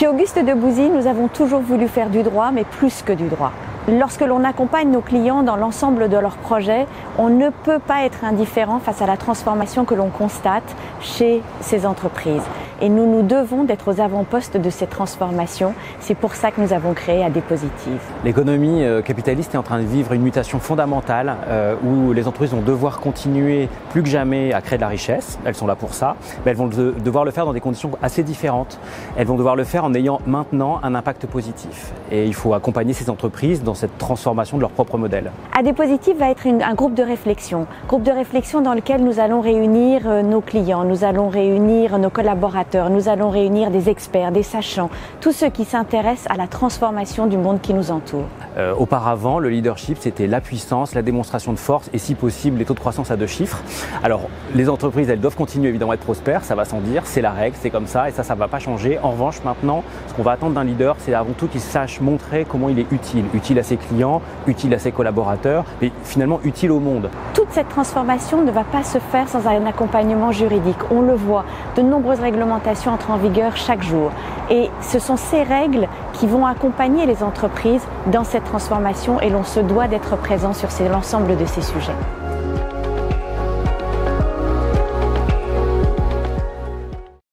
Chez Auguste Debouzy, nous avons toujours voulu faire du droit, mais plus que du droit. Lorsque l'on accompagne nos clients dans l'ensemble de leurs projets, on ne peut pas être indifférent face à la transformation que l'on constate chez ces entreprises. Et nous nous devons d'être aux avant-postes de cette transformation. C'est pour ça que nous avons créé Adépositive. L'économie capitaliste est en train de vivre une mutation fondamentale où les entreprises vont devoir continuer plus que jamais à créer de la richesse. Elles sont là pour ça. Mais elles vont devoir le faire dans des conditions assez différentes. Elles vont devoir le faire en ayant maintenant un impact positif. Et il faut accompagner ces entreprises dans cette transformation de leur propre modèle. Adépositive va être un groupe de réflexion dans lequel nous allons réunir nos clients, nous allons réunir nos collaborateurs, nous allons réunir des experts, des sachants, tous ceux qui s'intéressent à la transformation du monde qui nous entoure. Auparavant, le leadership, c'était la puissance, la démonstration de force et si possible les taux de croissance à 2 chiffres. Alors les entreprises, elles doivent continuer évidemment à être prospères, ça va sans dire, c'est la règle, c'est comme ça et ça ne va pas changer. En revanche, maintenant, ce qu'on va attendre d'un leader, c'est avant tout qu'il sache montrer comment il est utile à ses clients, utile à ses collaborateurs, mais finalement utile au monde. Toute cette transformation ne va pas se faire sans un accompagnement juridique. On le voit, de nombreuses réglementations entrent en vigueur chaque jour. Et ce sont ces règles qui vont accompagner les entreprises dans cette transformation et l'on se doit d'être présent sur l'ensemble de ces sujets.